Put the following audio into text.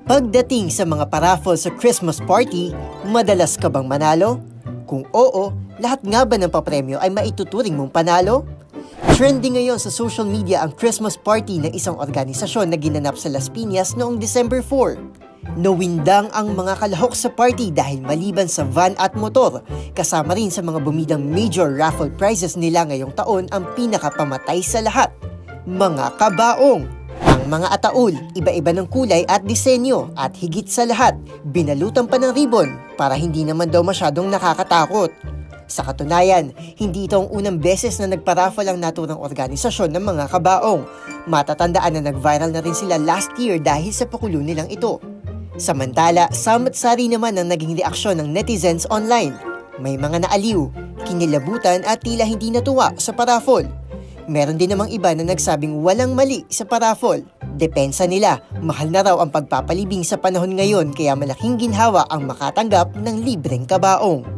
Pagdating sa mga paraffol sa Christmas party, madalas ka bang manalo? Kung oo, lahat nga ba ng papremyo ay maituturing mong panalo? Trending ngayon sa social media ang Christmas party ng isang organisasyon na ginanap sa Las Piñas noong December 4. Nawindang ang mga kalahok sa party dahil maliban sa van at motor, kasama rin sa mga bumidang major raffle prizes nila ngayong taon ang pinakapamatay sa lahat, mga kabaong. Ang mga ataul, iba-iba ng kulay at disenyo at higit sa lahat, binalutan pa ng ribbon para hindi naman daw masyadong nakakatakot. Sa katunayan, hindi ito ang unang beses na nagparaffle ang naturang organisasyon ng mga kabaong. Matatandaan na nag-viral na rin sila last year dahil sa pakulo nilang ito. Samantala, samat-sari naman ang naging reaksyon ng netizens online. May mga naaliw, kinilabutan at tila hindi natuwa sa paraffle. Meron din namang iba na nagsabing walang mali sa paraffle. Depensa nila, mahal na raw ang pagpapalibing sa panahon ngayon kaya malaking ginhawa ang makatanggap ng libreng kabaong.